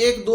1-2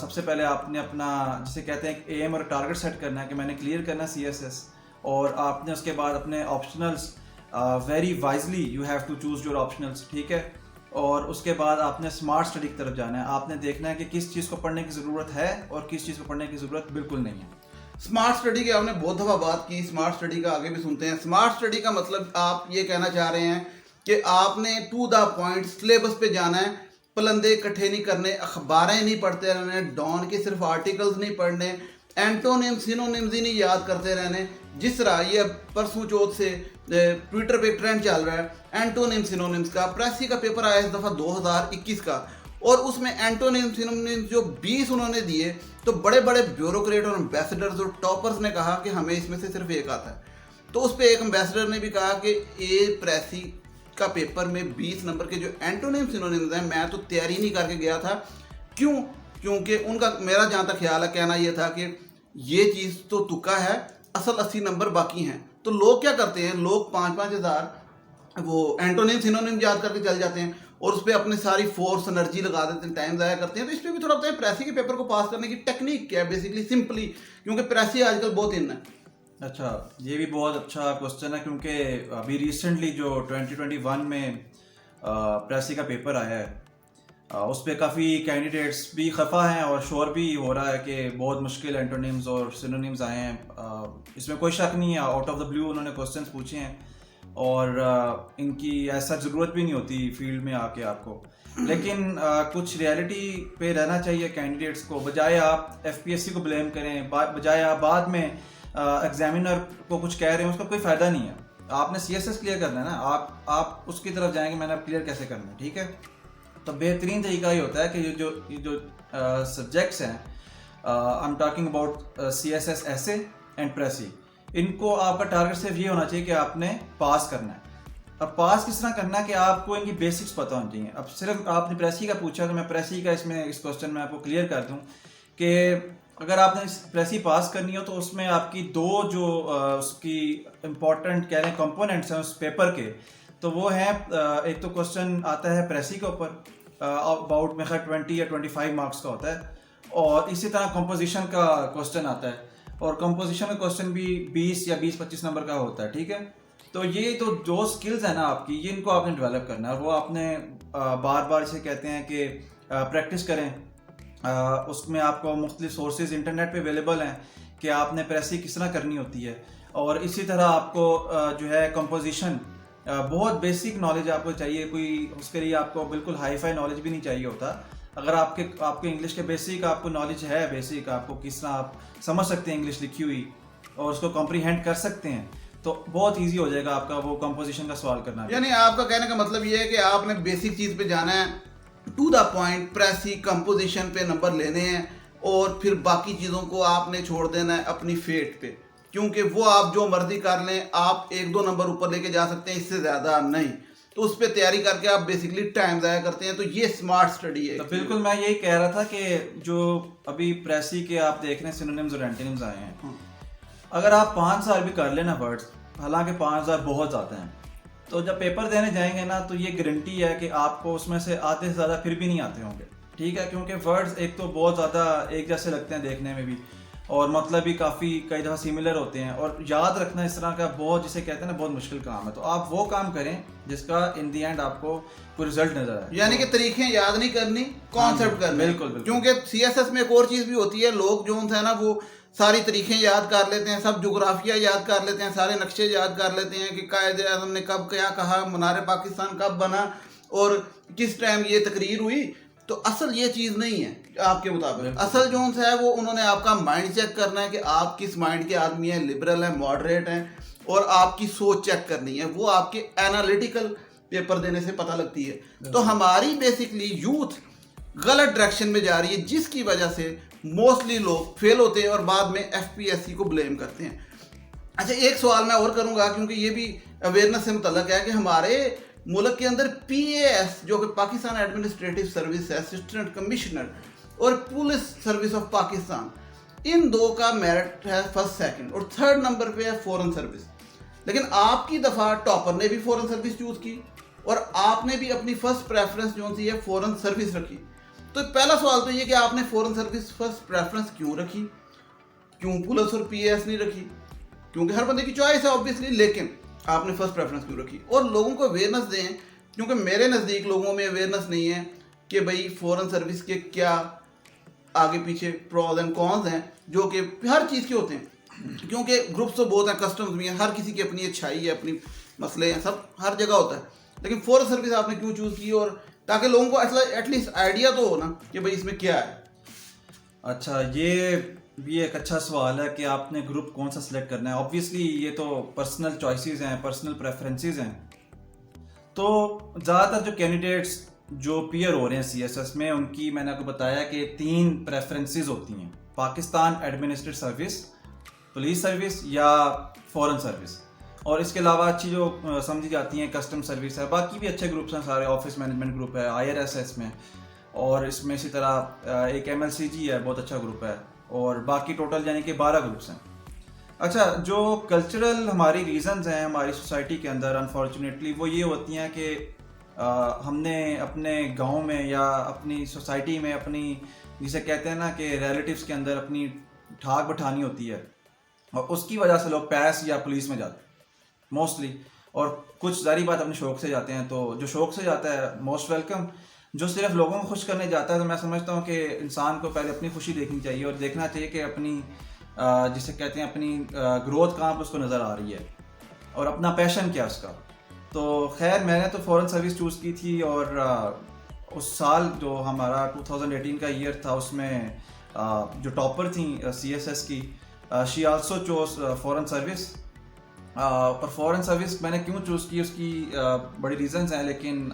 سب سے پہلے آپ نے اپنا جسے کہتے ہیں ایم اور ٹارگٹ سیٹ کرنا ہے کہ میں نے کلیئر کرنا ہے CSS, اور آپ نے اس کے بعد اپنے optionals very wisely you have to choose your optionals, ٹھیک ہے. اور اس کے بعد آپ نے اسمارٹ اسٹڈی کی طرف جانا ہے. آپ نے دیکھنا ہے کہ کس چیز کو پڑھنے کی ضرورت ہے اور کس چیز کو پڑھنے کی ضرورت بالکل نہیں ہے. اسمارٹ اسٹڈی کی آپ نے بہت دفعہ بات کی, اسمارٹ اسٹڈی کا آگے بھی سنتے ہیں. اسمارٹ اسٹڈی کا مطلب آپ یہ کہنا چاہ رہے ہیں کہ آپ نے ٹو دا پوائنٹ سلیبس پہ جانا ہے, پلندے اکٹھے نہیں کرنے, اخباریں نہیں پڑھتے رہنے, ڈان کے صرف آرٹیکلز نہیں پڑھنے, اینٹونیم سینونیمز ہی نہیں یاد کرتے رہنے. جس طرح یہ پرسوں چوتھ سے ٹویٹر پہ ٹرینڈ چل رہا ہے اینٹونیم سینونیمز کا. پریسی کا پیپر آیا اس دفعہ 2021 کا, اور اس میں اینٹونیم سینونیمز جو 20 انہوں نے دیے, تو بڑے بڑے بیوروکریٹ اور امبیسڈرز اور ٹاپرز نے کہا کہ ہمیں اس میں سے صرف ایک آتا ہے. تو اس پہ ایک امبیسڈر نے بھی کہا کہ پریسی کا پیپر میں 20 نمبر کے جو اینٹونیم سینونیمز ہیں میں تو تیاری نہیں کر کے گیا تھا. کیوں؟ کیونکہ ان کا, میرا جہاں تک خیال ہے, کہنا یہ تھا کہ یہ چیز تو تکا ہے, اصل 80 نمبر باقی ہیں. تو لوگ کیا کرتے ہیں, لوگ 5-5 ہزار وہ اینٹونیم سینونیم یاد کر کے چل جاتے ہیں اور اس پہ اپنی ساری فورس انرجی لگا دیتے ہیں, ٹائم ضائع کرتے ہیں. تو اس پہ بھی تھوڑا بتائیں پریسی کے پیپر کو پاس کرنے کی ٹیکنیک کیا ہے بیسیکلی, سمپلی, کیونکہ پریسی آج کل بہت ان ہے. اچھا, یہ بھی بہت اچھا کوشچن ہے, کیونکہ ابھی ریسنٹلی جو 2021 میں پریسی کا پیپر آیا ہے اس پہ کافی کینڈیڈیٹس بھی خفا ہیں اور شور بھی ہو رہا ہے کہ بہت مشکل اینٹونیمز اور سینونیمز آئے ہیں. اس میں کوئی شک نہیں ہے, آؤٹ آف دا بلیو انہوں نے کوشچنس پوچھے ہیں اور ان کی ایسا ضرورت بھی نہیں ہوتی فیلڈ میں آ کے آپ کو. لیکن کچھ ریئلٹی پہ رہنا چاہیے کینڈیڈیٹس کو, بجائے آپ FPSC کو بلیم کریں, بجائے آپ بعد میں ایگزامینر کو کچھ کہہ رہے ہیں, اس کا کوئی فائدہ نہیں ہے. آپ نے CSS کلیئر کرنا ہے نا, آپ اس کی طرف جائیں گے میں نے کلیئر کیسے کرنا ہے, ٹھیک ہے. تو بہترین طریقہ یہ ہوتا ہے کہ یہ جو سبجیکٹس ہیں, I am talking about CSS ایسے اینڈ پریسی, ان کو آپ کا ٹارگٹ صرف یہ ہونا چاہیے کہ آپ نے پاس کرنا ہے. اب پاس کس طرح کرنا ہے کہ آپ کو ان کی بیسکس پتہ ہونی چاہیے. اب صرف آپ نے پریسی کا پوچھا تو میں پریسی کا اس کوسچن میں آپ کو کلیئر کر دوں کہ اگر آپ نے پریسی پاس کرنی ہو تو اس میں آپ کی دو جو اس کی امپورٹنٹ کہہ رہے ہیں کمپوننٹس ہیں اس پیپر کے, تو وہ ہیں, ایک تو کوسچن آتا ہے پریسی کے اوپر اباؤٹ میں 20 یا 25 مارکس کا ہوتا ہے, اور اسی طرح کمپوزیشن کا کوسچن آتا ہے, اور کمپوزیشن کا کوسچن بھی 20 یا 20-25 نمبر کا ہوتا ہے, ٹھیک ہے. تو یہ تو جو اسکلز ہیں نا آپ کی, یہ ان کو آپ نے ڈیولپ کرنا ہے, اور وہ آپ نے بار بار اسے کہتے ہیں کہ پریکٹس کریں. اس میں آپ کو مختلف سورسز انٹرنیٹ پہ اویلیبل ہیں کہ آپ نے پریسی کس طرح کرنی ہوتی ہے. اور اسی طرح آپ کو جو ہے کمپوزیشن بہت بیسک نالج آپ کو چاہیے, کوئی اس کے لیے آپ کو بالکل ہائی فائی نالج بھی نہیں چاہیے ہوتا. اگر آپ کے انگلش کے بیسک آپ کو نالج ہے, بیسک آپ کو کس طرح آپ سمجھ سکتے ہیں انگلش لکھی ہوئی اور اس کو کمپریہینڈ کر سکتے ہیں, تو بہت ایزی ہو جائے گا آپ کا وہ کمپوزیشن کا سوال کرنا. یعنی آپ کا کہنے کا مطلب یہ ہے کہ آپ نے بیسک چیز پہ جانا ہے, to the point, precis composition پہ نمبر لینے ہیں, اور پھر باقی چیزوں کو آپ نے چھوڑ دینا ہے اپنی فیٹ پہ, کیونکہ وہ آپ جو مرضی کر لیں, آپ 1-2 نمبر اوپر لے کے جا سکتے ہیں, اس سے زیادہ نہیں. تو اس پہ تیاری کر کے آپ بیسکلی ٹائم ضائع کرتے ہیں. تو یہ اسمارٹ اسٹڈی ہے. بالکل, میں یہی کہہ رہا تھا کہ جو ابھی پریسی کے آپ دیکھ رہے ہیں سینونیمز اور اینٹونیمز آئے ہیں, اگر آپ 5 سال بھی کر لینا ورڈز, حالانکہ 5000 بہت زیادہ ہیں, تو جب پیپر دینے جائیں گے نا تو یہ گارنٹی ہے کہ آپ کو اس میں سے آدھے سے زیادہ پھر بھی نہیں آتے ہوں گے, ٹھیک ہے. کیونکہ ورڈز ایک تو بہت زیادہ ایک جیسے لگتے ہیں دیکھنے میں بھی, اور مطلب بھی کافی کئی دفعہ سملر ہوتے ہیں, اور یاد رکھنا اس طرح کا بہت جسے کہتے ہیں نا بہت مشکل کام ہے. تو آپ وہ کام کریں جس کا ان دی اینڈ آپ کو کوئی رزلٹ نظر آئے. یعنی کہ طریقے یاد نہیں کرنی, کانسیپٹ کرنا. بالکل. کیونکہ CSS میں ایک اور چیز بھی ہوتی ہے, لوگ جو ہے نا وہ ساری طریقے یاد کر لیتے ہیں, سب جغرافیہ یاد کر لیتے ہیں, سارے نقشے یاد کر لیتے ہیں کہ قائد اعظم نے کب کیا کہا, منار پاکستان کب بنا اور کس ٹائم یہ تقریر ہوئی. تو اصل یہ چیز نہیں ہے آپ کے مطابق. اصل جو ہے وہ انہوں نے آپ کا مائنڈ چیک کرنا ہے کہ آپ کس مائنڈ کے آدمی ہیں, لبرل ہیں, ماڈریٹ ہیں, اور آپ کی سوچ چیک کرنی ہے. وہ آپ کے انالیٹیکل پیپر دینے سے پتہ لگتی ہے. تو ہماری بیسکلی یوتھ غلط ڈائریکشن میں جا رہی ہے, جس کی وجہ سے موسٹلی لوگ فیل ہوتے ہیں اور بعد میں FPSC کو بلیم کرتے ہیں. اچھا, ایک سوال میں اور کروں گا کیونکہ یہ بھی اویئرنیس سے متعلق ہے کہ ہمارے ملک کے اندر PAS جو کہ پاکستان ایڈمنسٹریٹو سروس ہے, اسسٹنٹ کمشنر, اور پولیس سروس آف پاکستان, ان دو کا میرٹ ہے 1st 2nd, اور 3rd نمبر پہ ہے فورن سروس. لیکن آپ کی دفعہ ٹاپر نے بھی فورن سروس چوز کی, اور آپ نے بھی اپنی فرسٹ پریفرنس جو سی ہے فورن سروس رکھی. تو پہلا سوال تو یہ کہ آپ نے فورن سروس فرسٹ پریفرنس کیوں رکھی, کیوں پولیس اور پی ایس نہیں رکھی؟ کیونکہ ہر بندے کی چوائس ہے آبویسلی, لیکن آپ نے فرسٹ پریفرنس کیوں رکھی؟ اور لوگوں کو اویئرنیس دیں, کیونکہ میرے نزدیک لوگوں میں اویئرنیس نہیں ہے کہ بھائی فورن سروس کے کیا آگے پیچھے پروز اینڈ کونز ہیں, جو کہ ہر چیز کے ہوتے ہیں, کیونکہ گروپس تو بہت ہیں, کسٹمز بھی ہیں, ہر کسی کی اپنی اچھائی ہے, اپنی مسئلے ہیں, سب ہر جگہ ہوتا ہے. لیکن فورن سروس آپ نے کیوں چوز کی, اور تاکہ لوگوں کو ایٹ لیسٹ آئیڈیا تو ہو نا کہ بھائی اس میں کیا ہے. اچھا, یہ بھی ایک اچھا سوال ہے کہ آپ نے گروپ کون سا سلیکٹ کرنا ہے. آبویسلی یہ تو پرسنل چوائسیز ہیں, پرسنل پریفرنسز ہیں. تو زیادہ تر جو کینڈیڈیٹس جو پیئر ہو رہے ہیں سی ایس ایس میں, ان کی میں نے آپ کو بتایا کہ 3 پریفرنسز ہوتی ہیں: Pakistan administrate service, police service یا فورن سروس. اور اس کے علاوہ اچھی جو سمجھی جاتی ہیں کسٹم سروس ہے. باقی بھی اچھے گروپس ہیں سارے, آفس مینجمنٹ گروپ ہے, آئی آر ایس ہے اس میں, اور اس میں اسی طرح ایک ایم ایل سی جی ہے, بہت اچھا گروپ ہے, اور باقی ٹوٹل یعنی کہ 12 گروپس ہیں. اچھا, جو کلچرل ہماری ریزنز ہیں ہماری سوسائٹی کے اندر انفارچونیٹلی, وہ یہ ہوتی ہیں کہ ہم نے اپنے گاؤں میں یا اپنی سوسائٹی میں اپنی, جسے کہتے ہیں نا کہ ریلیٹیوز کے اندر اپنی ٹھاک بٹھانی ہوتی ہے, اور اس کی وجہ سے لوگ پیس یا پولیس میں جاتے ہیں موسٹلی. اور کچھ ظاہری بات اپنے شوق سے جاتے ہیں, تو جو شوق سے جاتا ہے موسٹ ویلکم. جو صرف لوگوں کو خوش کرنے جاتا ہے, تو میں سمجھتا ہوں کہ انسان کو پہلے اپنی خوشی دیکھنی چاہیے, اور دیکھنا چاہیے کہ اپنی جسے کہتے ہیں اپنی گروتھ کہاں پہ اس کو نظر آ رہی ہے, اور اپنا پیشن کیا اس کا. تو خیر, میں نے تو فورن سروس چوز کی تھی, اور اس سال جو ہمارا 2018 کا ایئر تھا, اس میں جو ٹاپر تھیں سی ایس ایس کی, she also choose foreign service. اور فورن سروس میں نے کیوں چوز کی, اس کی بڑی ریزنز ہیں, لیکن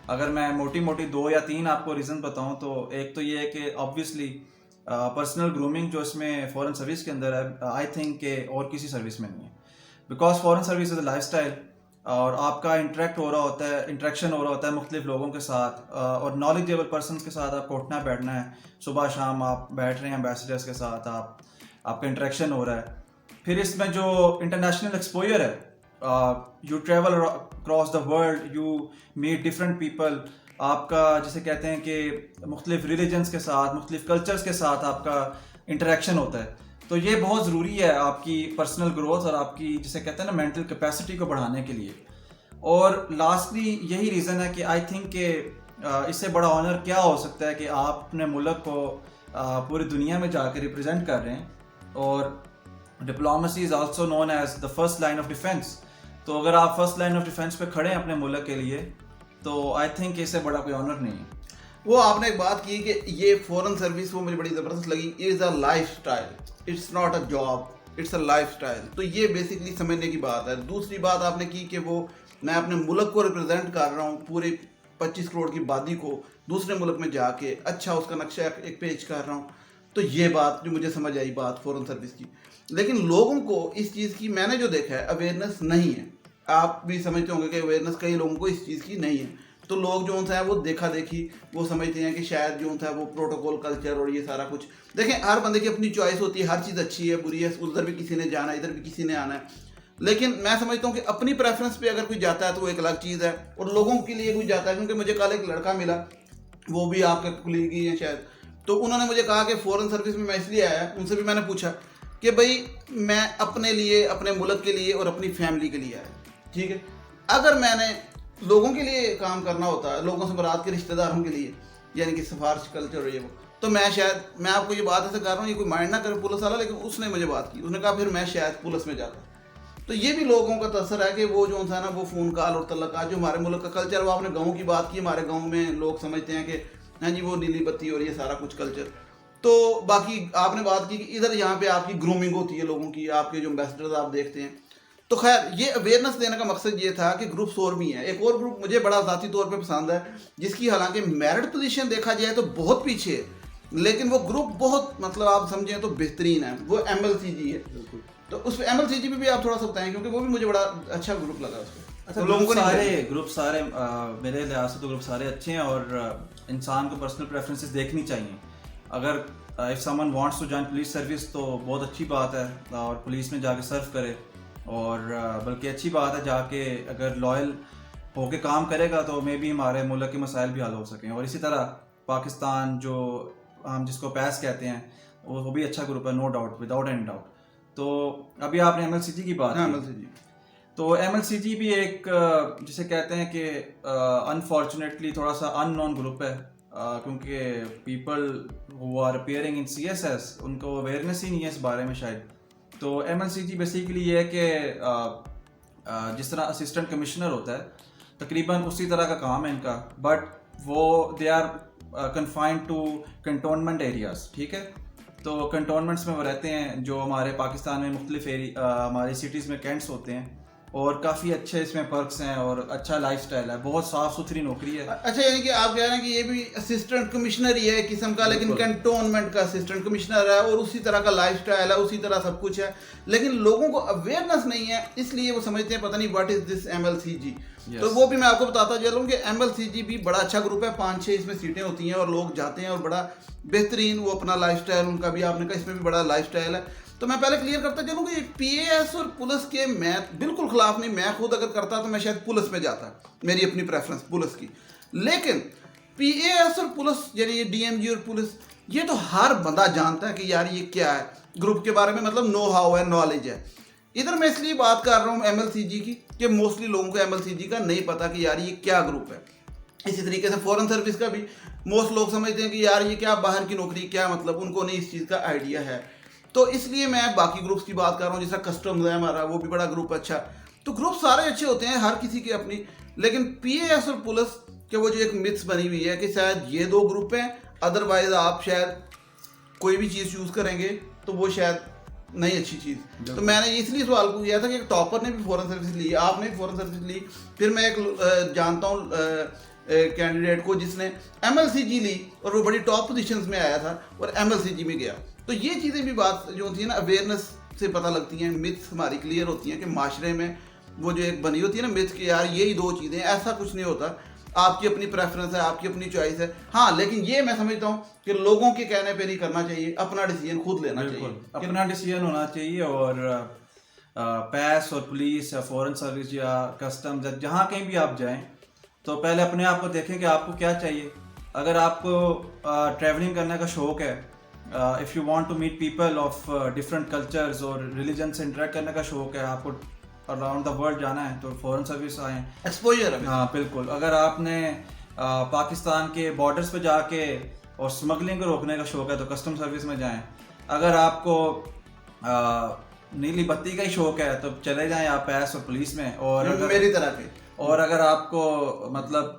اگر میں موٹی 2 یا 3 آپ کو ریزن بتاؤں, تو ایک تو یہ ہے کہ آبویسلی پرسنل گرومنگ جو اس میں فورن سروس کے اندر ہے, آئی تھنک کہ اور کسی سروس میں نہیں ہے. Because foreign service is a life style, اور آپ کا انٹریکشن ہو رہا ہوتا ہے مختلف لوگوں کے ساتھ, اور نالجیبل پرسنس کے ساتھ آپ کو اٹھنا بیٹھنا ہے, صبح شام آپ بیٹھ رہے ہیں ایمبیسڈرس کے ساتھ, آپ کا انٹریکشن ہو رہا ہے. پھر اس میں جو انٹرنیشنل ایکسپوجر ہے, you travel across the world, you meet different people, آپ کا جسے کہتے ہیں کہ مختلف ریلیجنس کے ساتھ, مختلف کلچرس کے ساتھ آپ کا انٹریکشن ہوتا ہے. تو یہ بہت ضروری ہے آپ کی پرسنل گروتھ اور آپ کی جسے کہتے ہیں نا مینٹل کیپیسٹی کو بڑھانے کے لیے. اور لاسٹلی یہی ریزن ہے کہ آئی تھنک کہ اس سے بڑا آنر کیا ہو سکتا ہے کہ آپ اپنے ملک کو پوری دنیا میں جا کے ریپرزینٹ کر رہے ہیں, اور diplomacy is also known as the first line of defence. تو اگر آپ فرسٹ لائن آف ڈیفینس پہ کھڑے ہیں اپنے ملک کے لیے, تو آئی تھنک اس سے بڑا کوئی آنر نہیں ہے. وہ آپ نے ایک بات کی کہ یہ فورن سروس, وہ مجھے بڑی زبردست لگی, is a life style, it's not a job, it's a life style. تو یہ بیسکلی سمجھنے کی بات ہے. دوسری بات آپ نے کی کہ وہ میں اپنے ملک کو ریپرزینٹ کر رہا ہوں, پورے 25 کروڑ کی آبادی کو دوسرے ملک میں جا کے اچھا اس کا نقشہ ایک پیش کر رہا ہوں. تو یہ بات جو مجھے سمجھ آئی بات فورن سروس کی. لیکن لوگوں کو اس چیز کی, میں نے جو دیکھا ہے, اویئرنیس نہیں ہے. آپ بھی سمجھتے ہوں گے کہ اویئرنیس کئی لوگوں کو اس چیز کی نہیں ہے. تو لوگ جو ہے وہ دیکھا دیکھی وہ سمجھتے ہیں کہ شاید جو ہے وہ پروٹوکول کلچر اور یہ سارا کچھ. دیکھیں, ہر بندے کی اپنی چوائس ہوتی ہے, ہر چیز اچھی ہے بری ہے, ادھر بھی کسی نے جانا ہے, ادھر بھی کسی نے آنا ہے. لیکن میں سمجھتا ہوں کہ اپنی پریفرنس پہ اگر کوئی جاتا ہے تو وہ ایک الگ چیز ہے, اور لوگوں کے لیے کوئی جاتا ہے. کیونکہ مجھے کل ایک لڑکا ملا, وہ بھی آپ کے کلیگ ہی ہیں شاید, تو انہوں نے مجھے کہا کہ فورن سروس میں اس لیے آیا. ان سے بھی میں نے پوچھا کہ بھائی میں اپنے لیے, اپنے ملک کے لیے اور اپنی فیملی کے لیے آیا. ٹھیک ہے, اگر میں نے لوگوں کے لیے کام کرنا ہوتا ہے, لوگوں سے مراد کے رشتہ داروں کے لیے, یعنی کہ سفارش کلچر اور یہ وہ, تو میں شاید, میں آپ کو یہ بات ایسے کر رہا ہوں, یہ کوئی مائنڈ نہ کرے پولیس والا, لیکن اس نے مجھے بات کی, اس نے کہا پھر میں شاید پولیس میں جاتا. تو یہ بھی لوگوں کا تاثر ہے کہ وہ جو ہے نا وہ فون کال اور تعلقات, جو ہمارے ملک کا کلچر, وہ آپ نے گاؤں کی بات کی, ہمارے گاؤں میں لوگ سمجھتے ہیں کہ ہاں جی وہ نیلی بتی اور یہ سارا کچھ کلچر. تو باقی آپ نے بات کی کہ ادھر یہاں پہ آپ کی گرومنگ ہوتی ہے لوگوں کی, آپ کے جو امبیسڈرز آپ دیکھتے ہیں. تو خیر, یہ اویئرنیس دینے کا مقصد یہ تھا کہ گروپس اور بھی ہیں. ایک اور گروپ مجھے بڑا ذاتی طور پہ پسند ہے, جس کی حالانکہ میرٹ پوزیشن دیکھا جائے تو بہت پیچھے ہے, لیکن وہ گروپ بہت, مطلب آپ سمجھیں تو بہترین ہے. وہ ایم ایل سی جی ہے. تو اس ایم ایل سی جی پہ بھی آپ تھوڑا سا بتائیں, کیونکہ وہ بھی مجے بڑا اچھا گروپ لگا اس پہ. اچھا, گروپ سارے میرے لحاظ سے تو گروپ سارے اچھے ہیں, اور انسان کو پرسنل پریفرنسز دیکھنی چاہیے. اگر if someone wants to join police service تو بہت اچھی بات ہے, اور پولیس میں جا کے سرو کرے, اور بلکہ اچھی بات ہے جا کے اگر لائل ہو کے کام کرے گا تو مے بی ہمارے ملک کے مسائل بھی حل ہو سکیں. اور اسی طرح پاکستان جو ہم جس کو پیس کہتے ہیں وہ بھی اچھا گروپ ہے, no doubt, without any doubt. تو ابھی آپ نے ایم ایل سی جی کی بات کی, تو ایم ایل سی جی بھی ایک جسے کہتے ہیں کہ انفارچونیٹلی تھوڑا سا ان نون گروپ ہے, کیونکہ people who are appearing in C S S ان کو اویئرنیس ہی نہیں ہے اس بارے میں شاید. تو ایم ایل سی جی بیسیکلی یہ ہے کہ جس طرح اسسٹنٹ کمشنر ہوتا ہے تقریباً اسی طرح کا کام ہے ان کا, بٹ وہ they are confined to cantonment areas. ٹھیک ہے, تو کنٹونمنٹس میں وہ رہتے ہیں جو ہمارے پاکستان میں مختلف ہماری سٹیز میں کینٹس ہوتے ہیں, اور کافی اچھے اس میں پرکس ہیں اور اچھا لائف سٹائل ہے, بہت صاف ستھری نوکری ہے. اچھا, یعنی کہ آپ کہہ رہے ہیں کہ یہ بھی اسسٹنٹ کمشنر ہی ہے قسم کا, لیکن کنٹونمنٹ کا اسسٹنٹ کمشنر ہے اور اسی طرح کا لائف سٹائل ہے, اسی طرح سب کچھ ہے, لیکن لوگوں کو اویئرنیس نہیں ہے, اس لیے وہ سمجھتے ہیں پتہ نہیں what is this M L C G. تو وہ بھی میں آپ کو بتاتا چلوں کہ ایم ایل سی جی بھی بڑا اچھا گروپ ہے, 5-6 اس میں سیٹیں ہوتی ہیں اور لوگ جاتے ہیں اور بڑا بہترین وہ اپنا لائف سٹائل ان کا بھی, آپ نے کہا اس میں بھی بڑا لائف سٹائل ہے. تو میں پہلے کلیئر کرتا چلوں کہ پی اے ایس اور پولیس کے میں بالکل خلاف نہیں, میں خود اگر کرتا تو میں شاید پولیس میں جاتا, میری اپنی پریفرنس پولیس کی. لیکن پی اے ایس اور پولیس یعنی یہ ڈی ایم جی اور پولیس, یہ تو ہر بندہ جانتا ہے کہ یار یہ کیا ہے گروپ کے بارے میں, مطلب نو ہاؤ ہے, نالج ہے. ادھر میں اس لیے بات کر رہا ہوں ایم ایل سی جی کی کہ موسٹلی لوگوں کو ایم ایل سی جی کا نہیں پتا کہ یار یہ کیا گروپ ہے. اسی طریقے سے فورن سروس کا بھی موسٹ لوگ سمجھتے ہیں کہ یار یہ کیا باہر کی نوکری, کیا مطلب, ان کو نہیں اس چیز کا آئیڈیا ہے. تو اس لیے میں باقی گروپس کی بات کر رہا ہوں, جیسا کسٹمز ہے ہمارا, وہ بھی بڑا گروپ اچھا. تو گروپ سارے اچھے ہوتے ہیں, ہر کسی کی اپنی, لیکن پی اے ایس اور پولیس کے وہ جو ایک متس بنی ہوئی ہے کہ شاید یہ 2 گروپ ہیں, ادروائز آپ شاید کوئی بھی چیز چوز کریں گے تو وہ شاید نہیں اچھی چیز. تو میں نے اس لیے سوال کو کیا تھا کہ ایک ٹاپر نے بھی فورن سروس لی, آپ نے بھی فورن سروس لی, پھر میں ایک جانتا ہوں کینڈیڈیٹ کو جس نے ایم ایل سی جی لی اور وہ بڑی ٹاپ پوزیشنز میں آیا تھا اور ایم ایل سی جی میں گیا. تو یہ چیزیں بھی بات جو ہوتی ہیں نا اویئرنیس سے پتہ لگتی ہیں, متس ہماری کلیئر ہوتی ہیں کہ معاشرے میں وہ جو ایک بنی ہوتی ہے نا متس کہ یار یہی 2 چیزیں, ایسا کچھ نہیں ہوتا, آپ کی اپنی پریفرنس ہے, آپ کی اپنی چوائس ہے. ہاں, لیکن یہ میں سمجھتا ہوں کہ لوگوں کے کہنے پہ نہیں کرنا چاہیے, اپنا ڈیسیجن خود لینا چاہیے, اپنا ڈیسیجن ہونا چاہیے. اور پیس اور پولیس یا فورن سروس یا کسٹمز جہاں کہیں بھی آپ جائیں تو پہلے اپنے آپ کو دیکھیں کہ آپ کو کیا چاہیے. اگر آپ کو ٹریولنگ کرنے کا شوق ہے, if you want to meet people of different cultures اور religion سے انٹریکٹ کرنے کا شوق ہے, آپ کو اراؤنڈ دا ورلڈ جانا ہے تو فورن سروس آئیں, ایکسپوجر ہے. ہاں بالکل. اگر آپ نے پاکستان کے بارڈرز پہ جا کے اور اسمگلنگ کو روکنے کا شوق ہے تو کسٹم سروس میں جائیں. اگر آپ کو نیلی بتی کا ہی شوق ہے تو چلے جائیں آپ پیس اور پولیس میں. اور میری طرح کے, اور اگر آپ کو مطلب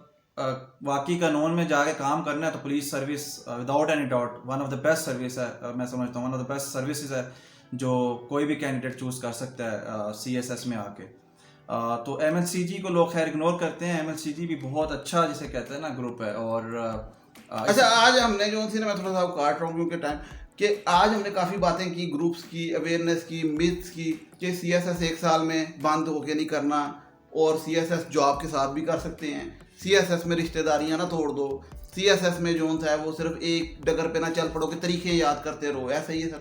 واقعی قانون میں جا کے کام کرنا ہے تو police service without any doubt one of the best service ہے, میں سمجھتا ہوں one of the best services ہے جو کوئی بھی کینڈیڈیٹ چوز کر سکتا ہے سی ایس ایس میں آ کے. تو ایم ایل سی جی کو لوگ خیر اگنور کرتے ہیں, ایم ایل سی جی بھی بہت اچھا جسے کہتے ہیں نا گروپ ہے. اور اچھا, آج ہم نے جو سی نا, میں تھوڑا سا کاٹ رہا ہوں کیونکہ ٹائم, کہ آج ہم نے کافی باتیں کی گروپس کی, اویئرنیس کی, متس کی, کہ سی ایس ایس 1 سال میں بند ہو کے نہیں کرنا, اور سی ایس ایس جاب کے ساتھ بھی کر سکتے ہیں, سی ایس ایس میں رشتہ داریاں نہ توڑ دو, سی ایس ایس میں جو ہے وہ صرف ایک ڈگر پہ نہ چل پڑو کہ طریقے یاد کرتے رہو, ایسا ہی ہے سر.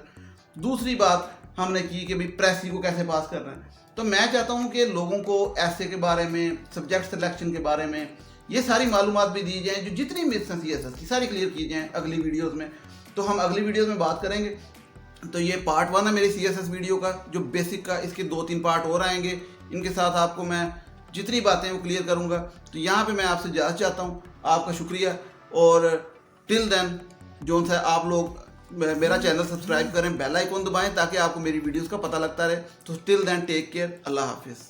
دوسری بات ہم نے کی کہ بھائی پریسی کو کیسے پاس کرنا ہے. تو میں چاہتا ہوں کہ لوگوں کو ایسے کے بارے میں, سبجیکٹ سلیکشن کے بارے میں یہ ساری معلومات بھی دی جائیں, جو جتنی متس ہیں سی ایس ایس کی ساری کلیئر کی جائیں اگلی ویڈیوز میں. تو ہم اگلی ویڈیوز میں بات کریں گے. تو یہ پارٹ 1 ہے میری سی ایس ایس ویڈیو کا جو بیسک کا, اس کے 2-3 پارٹ اور آئیں گے, ان کے ساتھ آپ کو میں جتنی باتیں وہ کلیئر کروں گا. تو یہاں پہ میں آپ سے اجازت چاہتا ہوں, آپ کا شکریہ. اور ٹل دین جو ہے آپ لوگ میرا چینل سبسکرائب کریں, بیل آئیکن دبائیں تاکہ آپ کو میری ویڈیوز کا پتہ لگتا رہے. تو ٹل دین ٹیک کیئر, اللہ حافظ.